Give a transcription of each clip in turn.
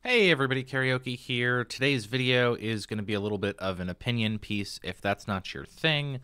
Hey everybody, Karaoke here. Today's video is going to be a little bit of an opinion piece. If that's not your thing,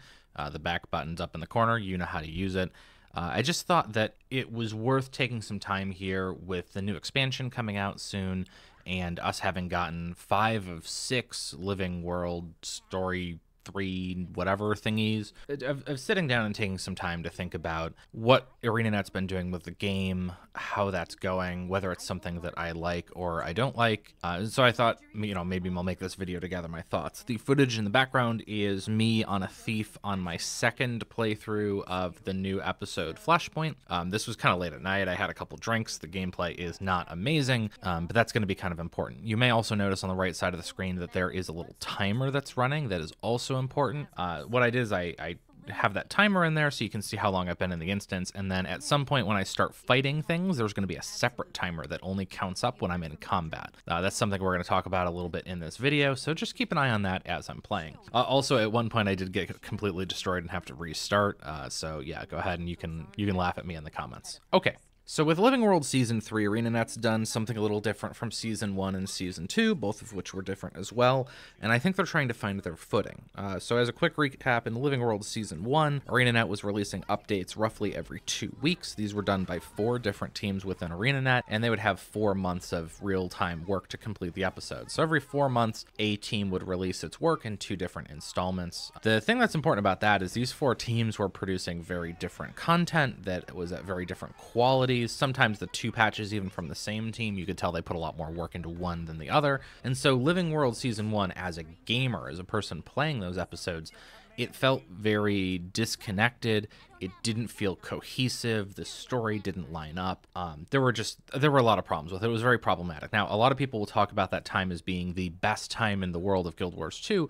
the back button's up in the corner. You know how to use it. I just thought that it was worth taking some time here with the new expansion coming out soon and us having gotten 5 of 6 Living World Story 3 whatever thingies of sitting down and taking some time to think about what ArenaNet's been doing with the game, how that's going, whether it's something that I like or I don't like. So I thought, maybe I'll make this video to gather my thoughts. The footage in the background is me on a thief on my second playthrough of the new episode Flashpoint. This was kind of late at night. I had a couple drinks. The gameplay is not amazing, but that's going to be kind of important. You may also notice on the right side of the screen that there is a little timer that's running that is also important. What I did is I have that timer in there so you can see how long I've been in the instance, and then at some point when I start fighting things, there's going to be a separate timer that only counts up when I'm in combat. That's something we're going to talk about a little bit in this video, so just keep an eye on that as I'm playing. Also, at one point I did get completely destroyed and have to restart, so yeah, go ahead and you can laugh at me in the comments. Okay. So with Living World Season 3, ArenaNet's done something a little different from Season 1 and Season 2, both of which were different as well, and I think they're trying to find their footing. So as a quick recap, in Living World Season 1, ArenaNet was releasing updates roughly every 2 weeks. These were done by 4 different teams within ArenaNet, and they would have 4 months of real-time work to complete the episode. So every 4 months, a team would release its work in 2 different installments. The thing that's important about that is these 4 teams were producing very different content that was at very different quality. Sometimes the 2 patches, even from the same team, you could tell they put a lot more work into one than the other. And so Living World Season 1, as a gamer, as a person playing those episodes, it felt very disconnected. It didn't feel cohesive. The story didn't line up. There were a lot of problems with it. It was very problematic. Now, a lot of people will talk about that time as being the best time in the world of Guild Wars 2.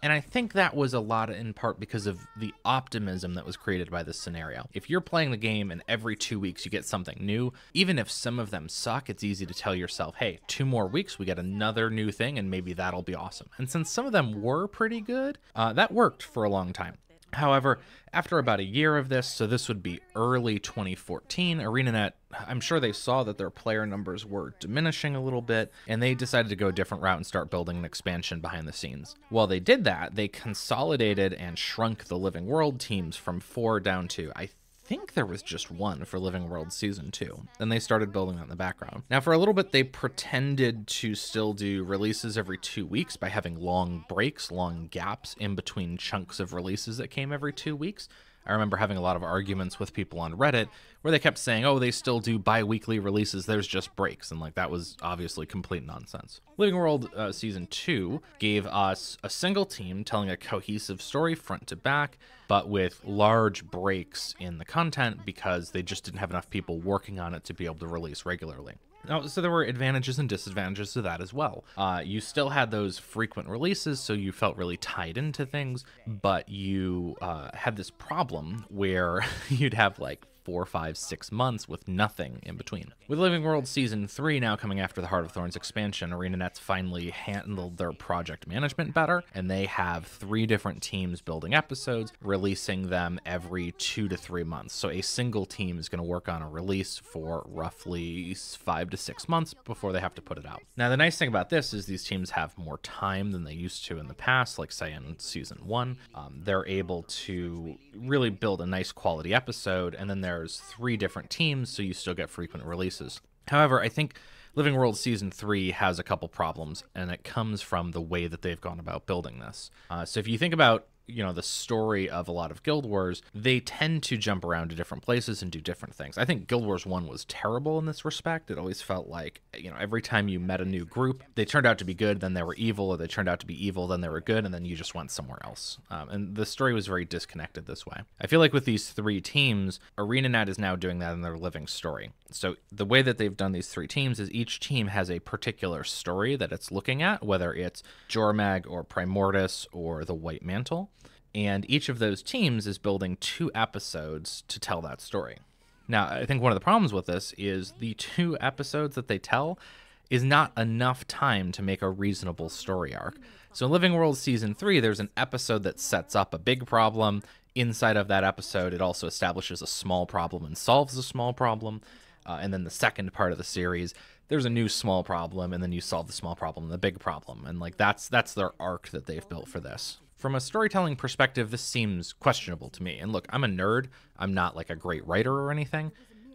And I think that was a lot in part because of the optimism that was created by this scenario. If you're playing the game and every 2 weeks you get something new, even if some of them suck, it's easy to tell yourself, hey, 2 more weeks, we get another new thing, and maybe that'll be awesome. And since some of them were pretty good, that worked for a long time. However, after about a year of this, so this would be early 2014, ArenaNet, I'm sure they saw that their player numbers were diminishing a little bit, and they decided to go a different route and start building an expansion behind the scenes. While they did that, they consolidated and shrunk the Living World teams from 4 down to, I think there was just 1 for Living World Season 2. Then they started building that in the background. Now, for a little bit, they pretended to still do releases every 2 weeks by having long breaks, long gaps in between chunks of releases that came every 2 weeks. I remember having a lot of arguments with people on Reddit where they kept saying, oh, they still do bi-weekly releases, there's just breaks, and that was obviously complete nonsense. Living World Season 2 gave us a single team telling a cohesive story front to back, but with large breaks in the content because they just didn't have enough people working on it to be able to release regularly. Now, so there were advantages and disadvantages to that as well. You still had those frequent releases, so you felt really tied into things, but you had this problem where you'd have 4, 5, 6 months with nothing in between. With Living World Season 3 now coming after the Heart of Thorns expansion, ArenaNet's finally handled their project management better, and they have 3 different teams building episodes, releasing them every 2 to 3 months. So a single team is going to work on a release for roughly 5 to 6 months before they have to put it out. Now, the nice thing about this is these teams have more time than they used to in the past, like say in Season 1. They're able to really build a nice quality episode, and then there's 3 different teams, so you still get frequent releases. However, I think Living World Season 3 has a couple problems, and it comes from the way that they've gone about building this. So if you think about the story of a lot of Guild Wars, they tend to jump around to different places and do different things. I think Guild Wars 1 was terrible in this respect. It always felt like, every time you met a new group, they turned out to be good, then they were evil, or they turned out to be evil, then they were good, and then you just went somewhere else. And the story was very disconnected this way. I feel like with these 3 teams, ArenaNet is now doing that in their living story. So the way that they've done these 3 teams is each team has a particular story that it's looking at, whether it's Jormag or Primordus or the White Mantle. And each of those teams is building 2 episodes to tell that story. Now, I think one of the problems with this is the 2 episodes that they tell is not enough time to make a reasonable story arc. So in Living World Season 3, there's an episode that sets up a big problem. Inside of that episode, it also establishes a small problem and solves a small problem. And then the second part of the series, there's a new small problem, and then you solve the small problem, the big problem. And like that's their arc that they've built for this. From a storytelling perspective, this seems questionable to me. And look, I'm a nerd. I'm not like a great writer or anything,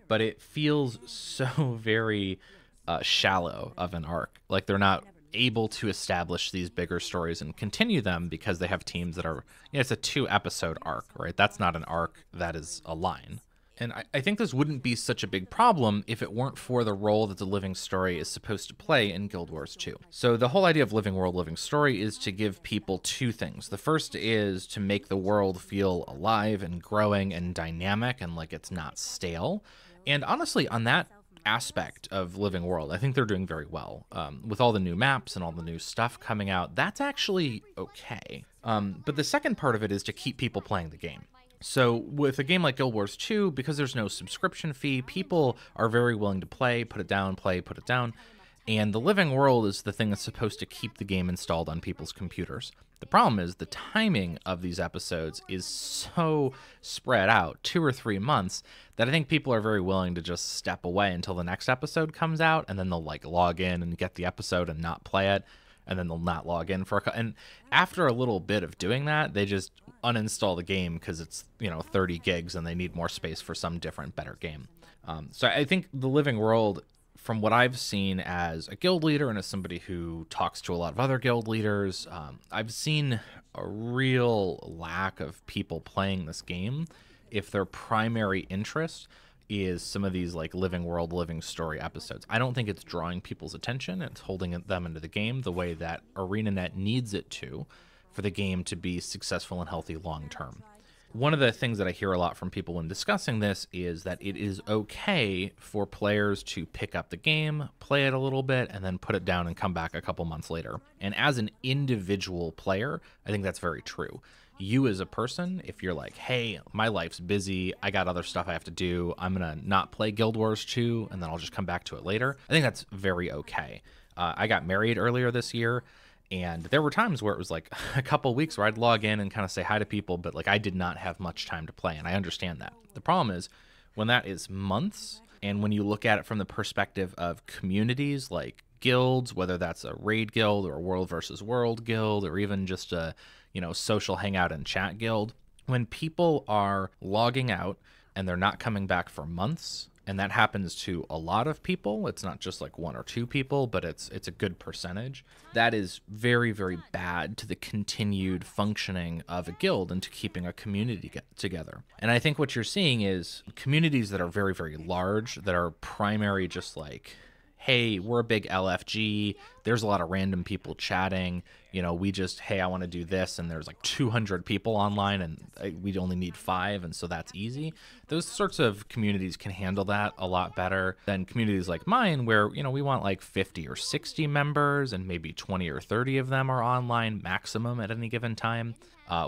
but it feels so very shallow of an arc. Like they're not able to establish these bigger stories and continue them because they have teams that are, it's a 2-episode arc, right? That's not an arc, that is a line. And I think this wouldn't be such a big problem if it weren't for the role that the living story is supposed to play in Guild Wars 2. So the whole idea of living world, living story is to give people 2 things. The first is to make the world feel alive and growing and dynamic and like it's not stale. And honestly, on that aspect of living world, I think they're doing very well. With all the new maps and all the new stuff coming out, that's actually okay. But the second part of it is to keep people playing the game. So with a game like Guild Wars 2, because there's no subscription fee, people are very willing to play, put it down, play, put it down. And the living world is the thing that's supposed to keep the game installed on people's computers. The problem is the timing of these episodes is so spread out, 2 or 3 months, that I think people are very willing to just step away until the next episode comes out, and then they'll like log in and get the episode and not play it. And then they'll not log in for and after a little bit of doing that, they just uninstall the game because it's 30 gigs and they need more space for some different better game. So I think the living world, from what I've seen as a guild leader and as somebody who talks to a lot of other guild leaders, I've seen a real lack of people playing this game if their primary interest is some of these like living world, living story episodes. I don't think it's drawing people's attention. It's holding them into the game the way that ArenaNet needs it to for the game to be successful and healthy long term. One of the things that I hear a lot from people when discussing this is that it is okay for players to pick up the game, play it a little bit, and then put it down and come back a couple months later. And as an individual player, I think that's very true. You as a person, if you're like, hey, my life's busy, I got other stuff I have to do, I'm gonna not play Guild Wars 2 and then I'll just come back to it later, I think that's very okay. I got married earlier this year, and there were times where it was like a couple weeks where I'd log in and kind of say hi to people, but like I did not have much time to play, and I understand that. The problem is when that is months, and when you look at it from the perspective of communities like guilds, whether that's a raid guild or a world versus world guild or even just a social hangout and chat guild, when people are logging out and they're not coming back for months, and that happens to a lot of people, it's not just like 1 or 2 people, but it's a good percentage, that is very, very bad to the continued functioning of a guild and to keeping a community together. And I think what you're seeing is communities that are very, very large, that are primary just like, hey, we're a big LFG, there's a lot of random people chatting, we just, hey, I want to do this, and there's like 200 people online, and we only need 5, and so that's easy. Those sorts of communities can handle that a lot better than communities like mine, where, we want like 50 or 60 members, and maybe 20 or 30 of them are online maximum at any given time.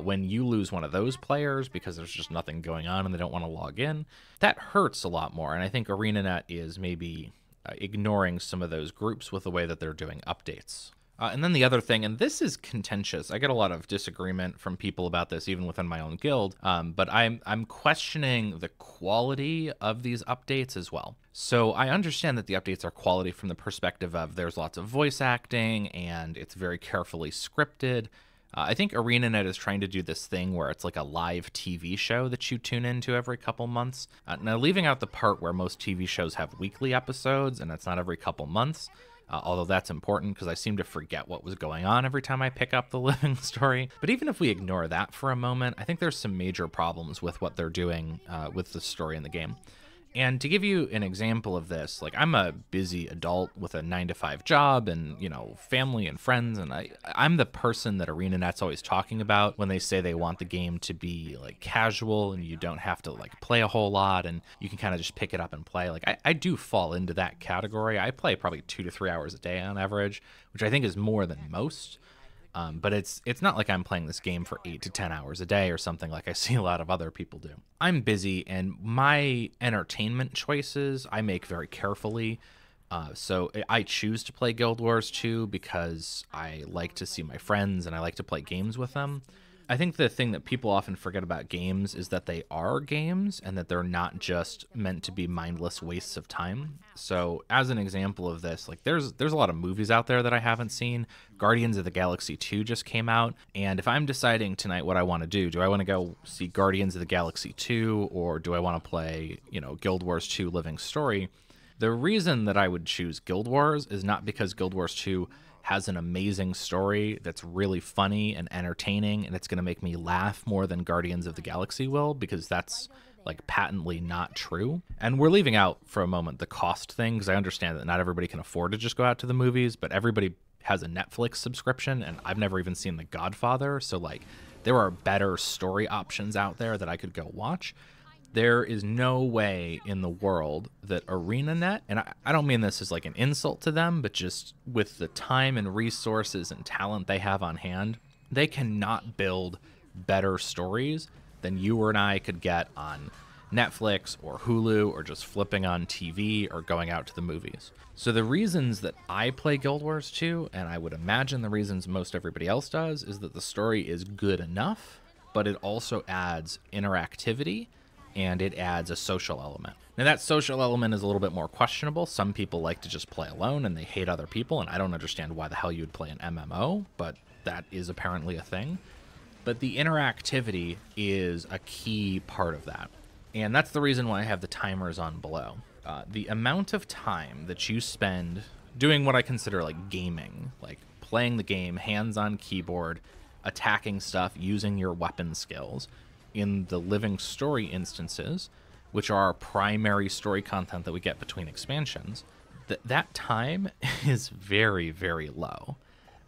When you lose one of those players because there's just nothing going on and they don't want to log in, that hurts a lot more, and I think ArenaNet is maybe ignoring some of those groups with the way that they're doing updates. And then the other thing, and this is contentious, I get a lot of disagreement from people about this even within my own guild, but I'm questioning the quality of these updates as well. So I understand that the updates are quality from the perspective of there's lots of voice acting and it's very carefully scripted. I think ArenaNet is trying to do this thing where it's like a live TV show that you tune into every couple months. Now, leaving out the part where most TV shows have weekly episodes and it's not every couple months, although that's important because I seem to forget what was going on every time I pick up the living story. But even if we ignore that for a moment, I think there's some major problems with what they're doing with the story in the game. And to give you an example of this, like I'm a busy adult with a 9-to-5 job and, family and friends. And I'm the person that ArenaNet's always talking about when they say they want the game to be like casual and you don't have to like play a whole lot and you can kind of just pick it up and play. Like I do fall into that category. I play probably 2 to 3 hours a day on average, which I think is more than most. But it's not like I'm playing this game for 8 to 10 hours a day or something like I see a lot of other people do. I'm busy, and my entertainment choices I make very carefully. So I choose to play Guild Wars 2 because I like to see my friends and I like to play games with them. I think the thing that people often forget about games is that they are games and that they're not just meant to be mindless wastes of time. So, as an example of this, like there's a lot of movies out there that I haven't seen. Guardians of the Galaxy 2 just came out, and if I'm deciding tonight what I want to do I want to go see Guardians of the Galaxy 2 or do I want to play, Guild Wars 2 Living Story? The reason that I would choose Guild Wars is not because Guild Wars 2 has an amazing story that's really funny and entertaining, and it's going to make me laugh more than Guardians of the Galaxy will, because that's like patently not true. And we're leaving out for a moment the cost thing, because I understand that not everybody can afford to just go out to the movies, but everybody has a Netflix subscription, and I've never even seen The Godfather, so like there are better story options out there that I could go watch. There is no way in the world that ArenaNet, and I don't mean this as like an insult to them, but just with the time and resources and talent they have on hand, they cannot build better stories than you or I could get on Netflix or Hulu or just flipping on TV or going out to the movies. So the reasons that I play Guild Wars 2, and I would imagine the reasons most everybody else does, is that the story is good enough, but it also adds interactivity and it adds a social element. Now, that social element is a little bit more questionable. Some people like to just play alone and they hate other people, and I don't understand why the hell you would play an MMO, but that is apparently a thing. But the interactivity is a key part of that, and that's the reason why I have the timers on below. The amount of time that you spend doing what I consider like gaming, like playing the game, hands-on keyboard, attacking stuff, using your weapon skills, in the Living Story instances, which are our primary story content that we get between expansions, that time is very, very low.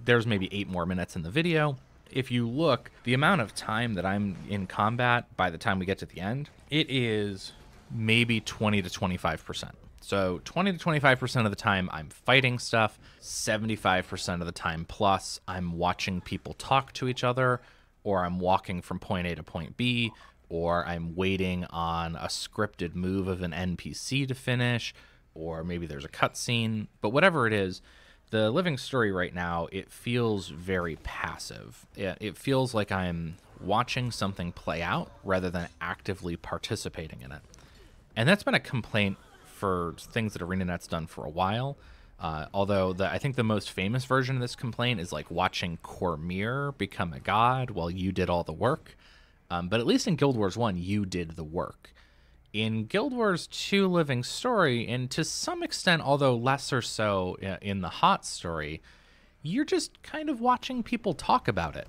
There's maybe 8 more minutes in the video. If you look, the amount of time that I'm in combat by the time we get to the end, it is maybe 20 to 25%. So 20 to 25% of the time I'm fighting stuff, 75% of the time plus I'm watching people talk to each other, or I'm walking from point A to point B, or I'm waiting on a scripted move of an NPC to finish, or maybe there's a cutscene. But whatever it is, the Living Story right now, it feels very passive. It feels like I'm watching something play out rather than actively participating in it. And that's been a complaint for things that ArenaNet's done for a while. Although I think the most famous version of this complaint is like watching Cormier become a god while you did all the work. But at least in Guild Wars 1, you did the work. In Guild Wars 2 Living Story, and to some extent, although lesser so in the hot story, you're just kind of watching people talk about it.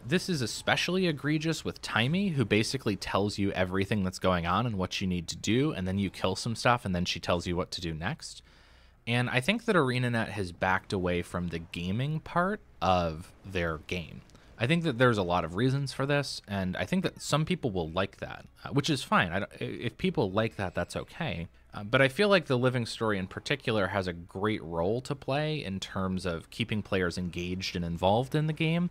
This is especially egregious with Tyria, who basically tells you everything that's going on and what you need to do, and then you kill some stuff, and then she tells you what to do next. And I think that ArenaNet has backed away from the gaming part of their game. I think that there's a lot of reasons for this, and I think that some people will like that, which is fine. If people like that, that's okay. But I feel like the Living Story in particular has a great role to play in terms of keeping players engaged and involved in the game,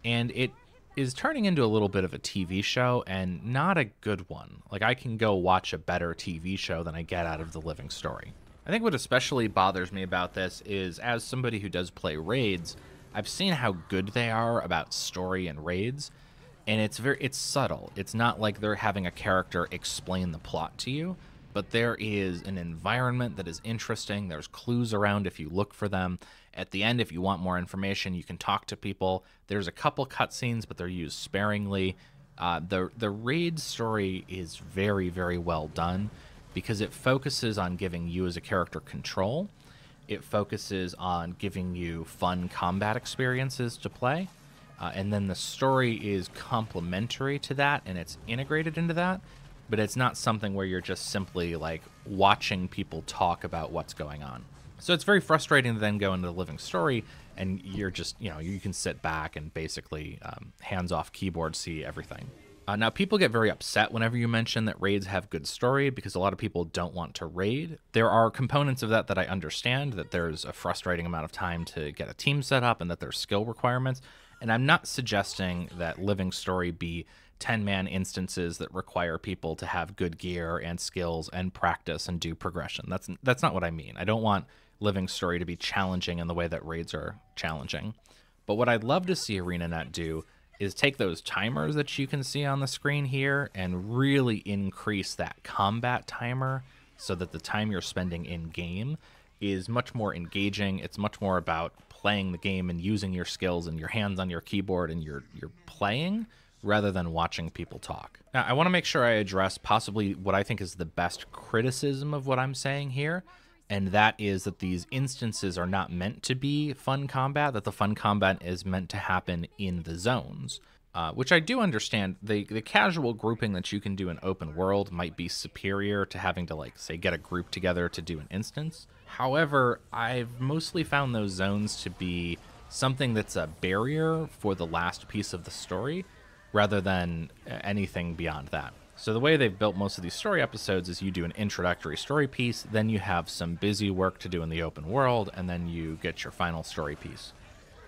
and it is turning into a little bit of a TV show, and not a good one. Like, I can go watch a better TV show than I get out of the Living Story. I think what especially bothers me about this is, as somebody who does play raids, I've seen how good they are about story and raids, and it's subtle. It's not like they're having a character explain the plot to you, but there is an environment that is interesting. There's clues around if you look for them. At the end, if you want more information, you can talk to people. There's a couple cutscenes, but they're used sparingly. The raid story is very, very well done, because it focuses on giving you as a character control. It focuses on giving you fun combat experiences to play. And then the story is complementary to that, and it's integrated into that. But it's not something where you're just simply like watching people talk about what's going on. So it's very frustrating to then go into the Living Story and you're just, you can sit back and basically hands off keyboard see everything. Now, people get very upset whenever you mention that raids have good story, because a lot of people don't want to raid. There are components of that I understand, that there's a frustrating amount of time to get a team set up and that there's skill requirements. And I'm not suggesting that Living Story be 10-man instances that require people to have good gear and skills and practice and do progression. That's not what I mean. I don't want Living Story to be challenging in the way that raids are challenging. But what I'd love to see ArenaNet do is take those timers that you can see on the screen here and really increase that combat timer so that the time you're spending in game is much more engaging. It's much more about playing the game and using your skills and your hands on your keyboard and you're playing rather than watching people talk. Now, I want to make sure I address possibly what I think is the best criticism of what I'm saying here, and that is that these instances are not meant to be fun combat, that the fun combat is meant to happen in the zones. Which I do understand. The casual grouping that you can do in open world might be superior to having to, like, say, get a group together to do an instance. However, I've mostly found those zones to be something that's a barrier for the last piece of the story rather than anything beyond that. So the way they've built most of these story episodes is you do an introductory story piece, then you have some busy work to do in the open world, and then you get your final story piece.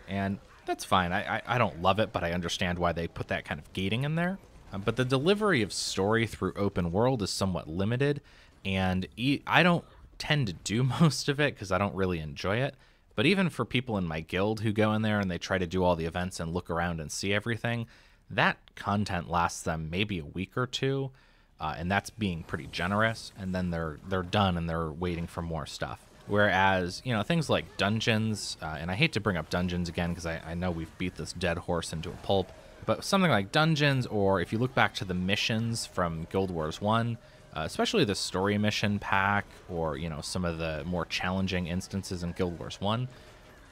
And that's fine. I don't love it, but I understand why they put that kind of gating in there. But the delivery of story through open world is somewhat limited, and I don't tend to do most of it because I don't really enjoy it. But even for people in my guild who go in there and they try to do all the events and look around and see everything, that content lasts them maybe a week or two, and that's being pretty generous, and then they're done and they're waiting for more stuff. Whereas, you know, things like dungeons, and I hate to bring up dungeons again because I know we've beat this dead horse into a pulp, but something like dungeons, or if you look back to the missions from Guild Wars 1, especially the story mission pack, or, you know, some of the more challenging instances in Guild Wars 1,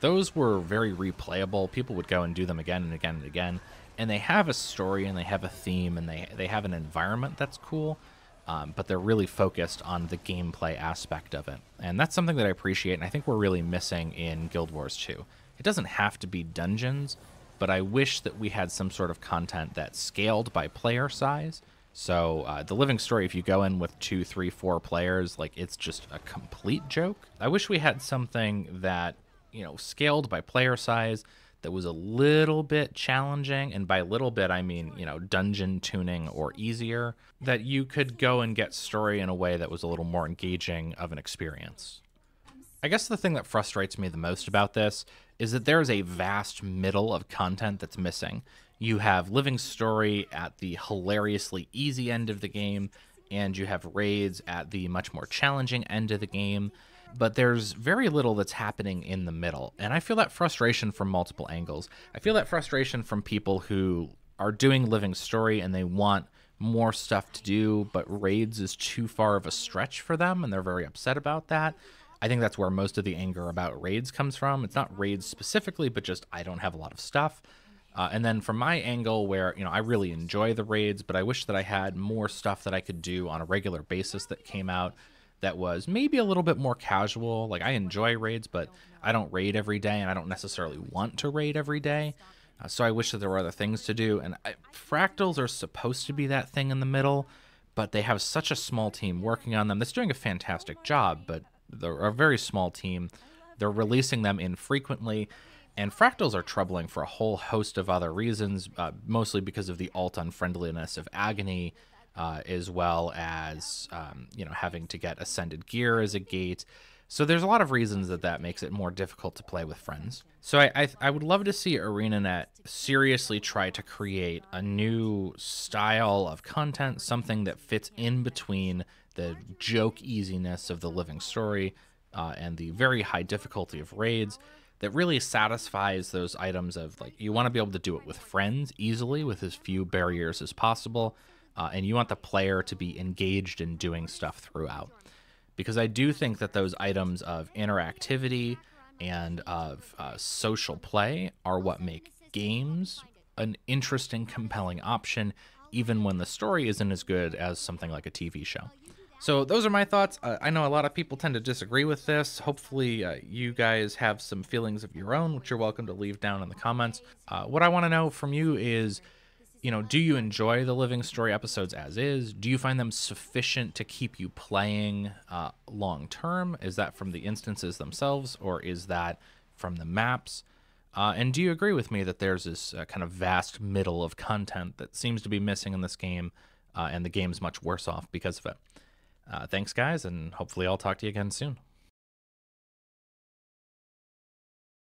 those were very replayable. People would go and do them again and again and again, and they have a story and they have a theme and they have an environment that's cool. But they're really focused on the gameplay aspect of it. And that's something that I appreciate, and I think we're really missing in Guild Wars 2. It doesn't have to be dungeons, but I wish that we had some sort of content that's scaled by player size. So the living story, if you go in with 2, 3, 4 players, like, it's just a complete joke. I wish we had something that, you know, scaled by player size, that was a little bit challenging, and by little bit I mean, you know, dungeon tuning or easier, that you could go and get story in a way that was a little more engaging of an experience. I guess the thing that frustrates me the most about this is that there is a vast middle of content that's missing. You have living story at the hilariously easy end of the game, and you have raids at the much more challenging end of the game, but there's very little that's happening in the middle. And I feel that frustration from multiple angles. I feel that frustration from people who are doing living story and they want more stuff to do, but raids is too far of a stretch for them, and they're very upset about that. I think that's where most of the anger about raids comes from. It's not raids specifically, but just I don't have a lot of stuff. And then from my angle, where, you know, I really enjoy the raids, but I wish that I had more stuff that I could do on a regular basis that came out that was maybe a little bit more casual. Like, I enjoy raids, but I don't raid every day, and I don't necessarily want to raid every day. So I wish that there were other things to do. And fractals are supposed to be that thing in the middle, but they have such a small team working on them that's doing a fantastic job, but they're a very small team. They're releasing them infrequently, and fractals are troubling for a whole host of other reasons, mostly because of the alt unfriendliness of Agony, as well as, you know, having to get ascended gear as a gate. So there's a lot of reasons that makes it more difficult to play with friends. So I would love to see ArenaNet seriously try to create a new style of content, something that fits in between the joke easiness of the living story and the very high difficulty of raids, that really satisfies those items of, like, you want to be able to do it with friends easily with as few barriers as possible, and you want the player to be engaged in doing stuff throughout. Because I do think that those items of interactivity and of social play are what make games an interesting, compelling option, even when the story isn't as good as something like a TV show. So those are my thoughts. I know a lot of people tend to disagree with this. Hopefully you guys have some feelings of your own, which you're welcome to leave down in the comments. What I want to know from you is, you know, do you enjoy the living story episodes as is? Do you find them sufficient to keep you playing long term? Is that from the instances themselves, or is that from the maps? And do you agree with me that there's this kind of vast middle of content that seems to be missing in this game, and the game's much worse off because of it? Thanks, guys, and hopefully I'll talk to you again soon.